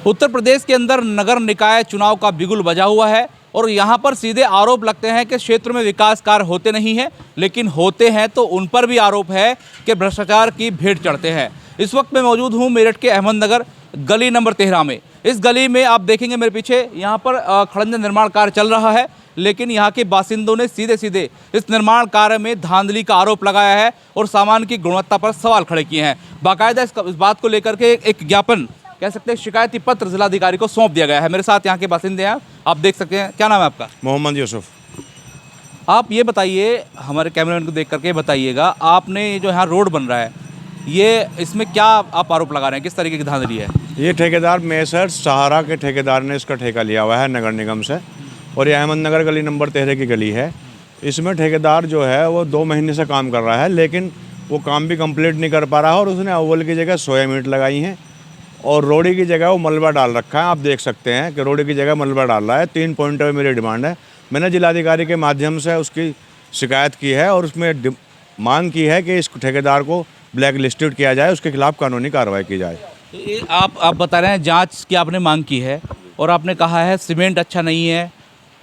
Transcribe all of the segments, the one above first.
उत्तर प्रदेश के अंदर नगर निकाय चुनाव का बिगुल बजा हुआ है और यहाँ पर सीधे आरोप लगते हैं कि क्षेत्र में विकास कार्य होते नहीं हैं, लेकिन होते हैं तो उन पर भी आरोप है कि भ्रष्टाचार की भेंट चढ़ते हैं। इस वक्त मैं मौजूद हूँ मेरठ के अहमदनगर गली नंबर 13 में। इस गली में आप देखेंगे मेरे पीछे यहाँ पर खड़ंजा निर्माण कार्य चल रहा है, लेकिन यहाँ के बासिंदों ने सीधे सीधे इस निर्माण कार्य में धांधली का आरोप लगाया है और सामान की गुणवत्ता पर सवाल खड़े किए हैं। बाकायदा इस बात को लेकर के एक ज्ञापन, कह सकते हैं शिकायती पत्र जिलाधिकारी को सौंप दिया गया है। मेरे साथ यहाँ के बासिंदे हैं, आप देख सकते हैं। क्या नाम है आपका? मोहम्मद यूसुफ। आप ये बताइए, हमारे कैमरामैन को देख करके बताइएगा, आपने जो यहाँ रोड बन रहा है, ये इसमें क्या आप आरोप लगा रहे हैं, किस तरीके की धांधली है? ये ठेकेदार मेसर सहारा के ठेकेदार ने इसका ठेका लिया हुआ है नगर निगम से, और ये अहमदनगर गली नंबर 13 की गली है। इसमें ठेकेदार जो है वो 2 महीने से काम कर रहा है, लेकिन वो काम भी कंप्लीट नहीं कर पा रहा है और उसने अव्वल की जगह सोया मीट लगाई हैं और रोड़ी की जगह वो मलबा डाल रखा है। आप देख सकते हैं कि रोड़ी की जगह मलबा डाल रहा है। 3 पॉइंट में मेरी डिमांड है। मैंने जिलाधिकारी के माध्यम से उसकी शिकायत की है और उसमें मांग की है कि इस ठेकेदार को ब्लैक लिस्टेड किया जाए, उसके खिलाफ कानूनी कार्रवाई की जाए। आप बता रहे हैं जांच की आपने मांग की है और आपने कहा है सीमेंट अच्छा नहीं है,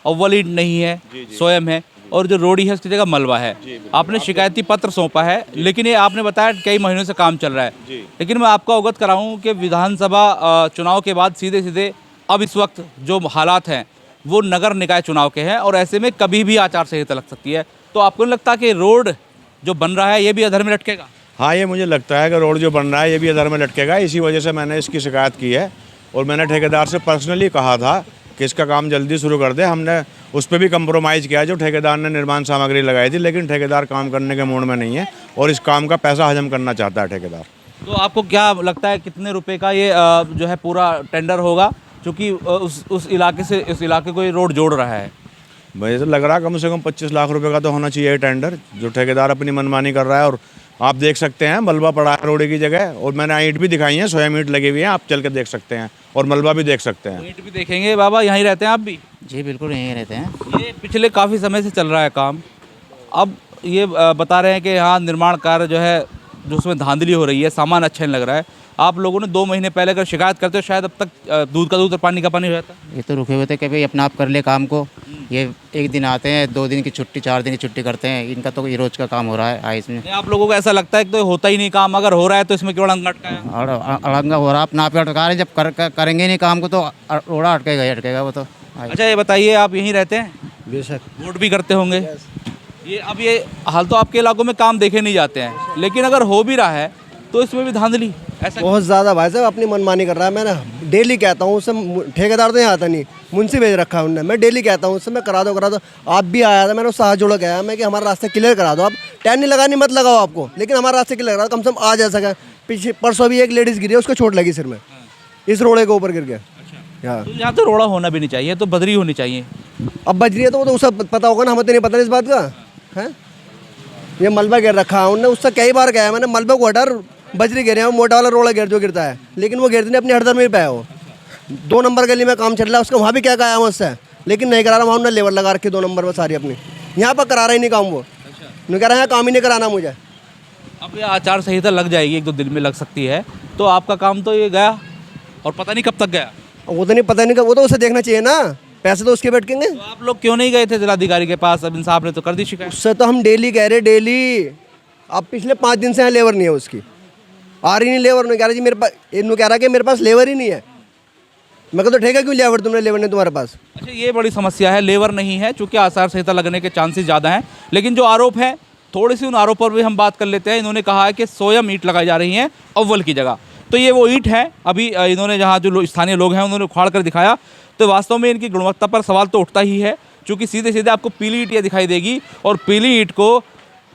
अव्वल ईंट नहीं है, सोयम है और जो रोड़ी है उसकी जगह मलबा है। आपने शिकायती पत्र सौंपा है, लेकिन ये आपने बताया कई महीनों से काम चल रहा है। लेकिन मैं आपको अवगत कराऊं कि विधानसभा चुनाव के बाद सीधे सीधे अब इस वक्त जो हालात हैं वो नगर निकाय चुनाव के हैं और ऐसे में कभी भी आचार संहिता लग सकती है। तो आपको नहीं लगता कि रोड जो बन रहा है ये भी अधर में लटकेगा? हाँ, ये मुझे लगता है कि रोड जो बन रहा है ये भी अधर में लटकेगा। इसी वजह से मैंने इसकी शिकायत की है और मैंने ठेकेदार से पर्सनली कहा था कि इसका काम जल्दी शुरू कर दे। हमने उस पर भी कंप्रोमाइज़ किया जो ठेकेदार ने निर्माण सामग्री लगाई थी, लेकिन ठेकेदार काम करने के मूड में नहीं है और इस काम का पैसा हजम करना चाहता है ठेकेदार। तो आपको क्या लगता है कितने रुपए का ये जो है पूरा टेंडर होगा, क्योंकि उस इलाके से इस इलाके को ये रोड जोड़ रहा है? मुझे तो लग रहा है कम से कम 25 लाख रुपए का तो होना चाहिए टेंडर, जो ठेकेदार अपनी मनमानी कर रहा है। और आप देख सकते हैं मलबा पड़ा है रोड की जगह और मैंने ईंट भी दिखाई है, सोया ईंट लगी हुई है, आप चल के देख सकते हैं और मलबा भी देख सकते हैं। ईंट भी देखेंगे। बाबा यहीं रहते हैं आप भी? जी बिल्कुल यहीं रहते हैं। ये पिछले काफ़ी समय से चल रहा है काम, अब ये बता रहे हैं कि यहाँ निर्माण कार्य जो है जो उसमें धांधली हो रही है, सामान अच्छा नहीं लग रहा है। आप लोगों ने 2 महीने पहले अगर शिकायत करते हो शायद अब तक दूध का दूध और पानी का पानी हो जाता। ये तो रुके हुए थे कि भाई अपना आप कर ले काम को। ये 1 दिन आते हैं, 2 दिन की छुट्टी, 4 दिन की छुट्टी करते हैं। इनका तो ये रोज़ का काम हो रहा है इसमें। आप लोगों को ऐसा लगता है कि तो होता ही नहीं काम, अगर हो रहा है तो इसमें क्यों अड़ंगा अटका है? और अड़ंगा हो रहा है, अपना आप अटका रहे। जब करेंगे नहीं काम को तो रोड़ा अटकेगा ही अटकेगा वो तो। अच्छा ये बताइए, आप यहीं रहते हैं? बेशक। वोट भी करते होंगे? ये अब ये हाल तो आपके इलाकों में काम देखे नहीं जाते हैं, लेकिन अगर हो भी रहा है तो इसमें भी धांधली ऐसा बहुत ज़्यादा भाई साहब अपनी मनमानी कर रहा है। मैं ना डेली कहता हूँ उससे, ठेकेदार तो यहाँ आता नहीं, मुझसे भेज रखा है उनने। मैं डेली कहता हूँ उससे, मैं करा दो। आप भी आया था, मैंने उससे हाथ जोड़ के आया मैं कि हमारा रास्ता क्लियर करा दो। आप टाइम नहीं लगानी, मत लगाओ आपको, लेकिन हमारा रास्ता क्लियर करा दो, कम से कम आ जा सके। पीछे परसों भी एक लेडीज़ गिरी है, उसको चोट लगी सिर में, इस रोड़े के ऊपर गिर गया। हाँ, यहाँ तो रोड़ा होना भी नहीं चाहिए, तो बदरी होनी चाहिए। अब बज रही है तो वो तो उसे पता होगा ना, हमें तो नहीं पता इस बात का है। ये मलबा गिर रखा है उनने, उससे कई बार गया मैंने, मलबे को हटा, बजरी गिरे हैं, मोटा वाला रोड़ा गिर जो गिरता है, लेकिन वो गिरती नहीं, अपनी हड़दर में ही पाया। वो 2 नंबर गली में काम चल रहा है उसका, वहाँ भी क्या कहा मुझसे, लेकिन नहीं करा रहा। वहाँ उन्होंने लेबर लगा रखी 2 नंबर में सारी अपनी। यहाँ पर करा रहा ही नहीं काम वो। नहीं कह रहा है काम ही नहीं कराना मुझे। अब ये आचार संहिता लग जाएगी, 1-2 दिन में लग सकती है, तो आपका काम तो ये गया और पता नहीं कब तक गया। वो तो नहीं पता नहीं, वो तो उसे देखना चाहिए ना, पैसे तो उसके बैठेंगे। तो आप लोग क्यों नहीं गए थे जिलाधिकारी के पास? अब साहब ने तो कर दी शिकायत। उससे तो हम डेली कह रहे, डेली। अब पिछले 5 दिन से यहाँ लेबर नहीं है उसकी, आ रही नहीं लेबर। ने कह रहा जी मेरे पास, इन्होंने कह रहा कि मेरे पास लेबर ही नहीं है। मैं कहता ठेका क्यों लिया फिर तुमने, लेबर नहीं तुम्हारे पास? अच्छा ये बड़ी समस्या है, लेबर नहीं है, चूँकि आचार संहिता लगने के चांसेस ज़्यादा हैं। लेकिन जो आरोप है, थोड़ी सी उन आरोपों पर भी हम बात कर लेते हैं। इन्होंने कहा है कि सोयम ईंट लगाई जा रही हैं अव्वल की जगह, तो ये वो ईंट है। अभी इन्होंने जहाँ जो स्थानीय लोग हैं उन्होंने उखाड़ कर दिखाया, तो वास्तव में इनकी गुणवत्ता पर सवाल तो उठता ही है, क्योंकि सीधे सीधे आपको पीली ईंट ये दिखाई देगी और पीली ईंट को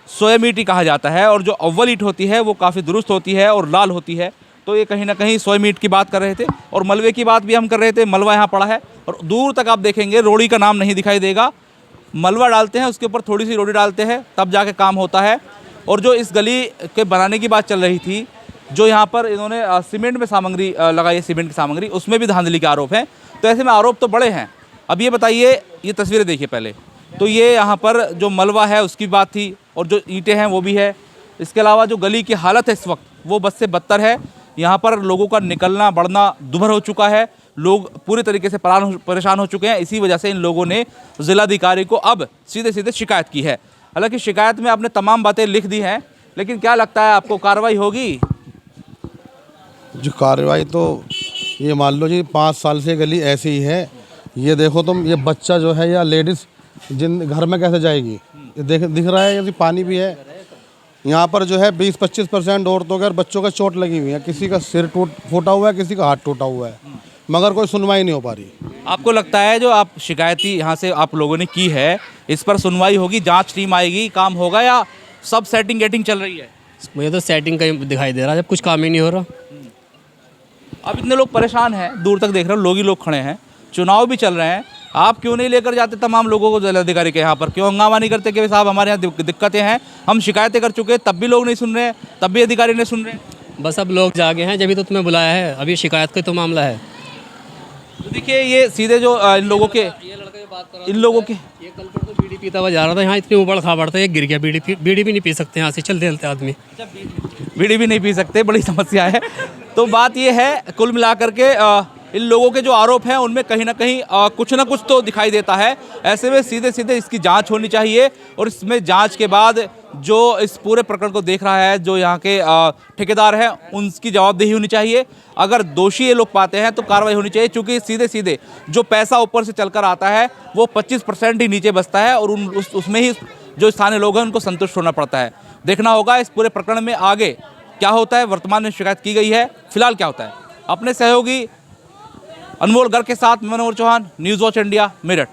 सोयम ईंट ही कहा जाता है, और जो अव्वल ईंट होती है वो काफ़ी दुरुस्त होती है और लाल होती है। तो ये कहीं ना कहीं सोयम ईंट की बात कर रहे थे और मलबे की बात भी हम कर रहे थे। मलबा यहाँ पड़ा है और दूर तक आप देखेंगे रोड़ी का नाम नहीं दिखाई देगा। मलबा डालते हैं, उसके ऊपर थोड़ी सी रोड़ी डालते हैं, तब जाके काम होता है। और जो इस गली के बनाने की बात चल रही थी, जो यहाँ पर इन्होंने सीमेंट में सामग्री लगाई है, सीमेंट की सामग्री, उसमें भी धांधली के आरोप हैं। तो ऐसे में आरोप तो बड़े हैं। अब ये बताइए, ये तस्वीरें देखिए पहले, तो ये यहाँ पर जो मलबा है उसकी बात थी और जो ईंटें हैं वो भी है। इसके अलावा जो गली की हालत है इस वक्त वो बद से बदतर है। यहाँ पर लोगों का निकलना बढ़ना दुभर हो चुका है। लोग पूरी तरीके से परेशान हो चुके हैं। इसी वजह से इन लोगों ने जिलाधिकारी को अब सीधे सीधे शिकायत की है। हालांकि शिकायत में आपने तमाम बातें लिख दी हैं, लेकिन क्या लगता है आपको कार्रवाई होगी? जो कार्रवाई तो ये मान लो जी 5 साल से गली ऐसी ही है। ये देखो तुम, ये बच्चा जो है या लेडीज़ जिन घर में कैसे जाएगी, ये दिख रहा है, ये पानी भी है। यहाँ पर जो है 20-25% औरतों के और बच्चों का चोट लगी हुई है। किसी का सिर फूटा हुआ है, किसी का हाथ टूटा हुआ है, मगर कोई सुनवाई नहीं हो पा रही। आपको लगता है जो आप शिकायती यहाँ से आप लोगों ने की है, इस पर सुनवाई होगी, जांच टीम आएगी, काम होगा, या सब सेटिंग गेटिंग चल रही है? मुझे तो सेटिंग का ही दिखाई दे रहा है, जब कुछ काम ही नहीं हो रहा। अब इतने लोग परेशान हैं, दूर तक देख रहे हो लोग ही लोग खड़े हैं, चुनाव भी चल रहे हैं, आप क्यों नहीं लेकर जाते तमाम लोगों को जिलाधिकारी के यहाँ पर? क्यों हंगामा नहीं करते कि साहब हमारे यहाँ दिक्कतें हैं, हम शिकायतें कर चुके हैं, तब भी लोग नहीं सुन रहे हैं, तब भी अधिकारी नहीं सुन रहे हैं? बस अब लोग जागे हैं, जब भी तो तुम्हें बुलाया है, अभी शिकायत का तो मामला है। तो देखिए ये सीधे जो इन लोगों के ये कल पर तो बीड़ी पीता हुआ जा रहा था, यहाँ इतनी उबड़ खाबड़ था, एक गिर गया। बीड़ी भी नहीं पी सकते यहाँ से चलते चलते आदमी। बीड़ी भी नहीं पी सकते, बड़ी समस्या है। तो बात ये है कुल मिलाकर के इन लोगों के जो आरोप हैं उनमें कहीं ना कहीं कुछ ना कुछ तो दिखाई देता है। ऐसे में सीधे सीधे इसकी जांच होनी चाहिए और इसमें जांच के बाद जो इस पूरे प्रकरण को देख रहा है, जो यहाँ के ठेकेदार हैं, उनकी जवाबदेही होनी चाहिए। अगर दोषी ये लोग पाते हैं तो कार्रवाई होनी चाहिए, क्योंकि सीधे सीधे जो पैसा ऊपर से चलकर आता है वो 25% ही नीचे बचता है और उसमें ही जो स्थानीय लोग हैं उनको संतुष्ट होना पड़ता है। देखना होगा इस पूरे प्रकरण में आगे क्या होता है। वर्तमान में शिकायत की गई है, फिलहाल क्या होता है। अपने सहयोगी अनमोल गर्ग के साथ Manohar Chauhan, News Watch India, Meerut.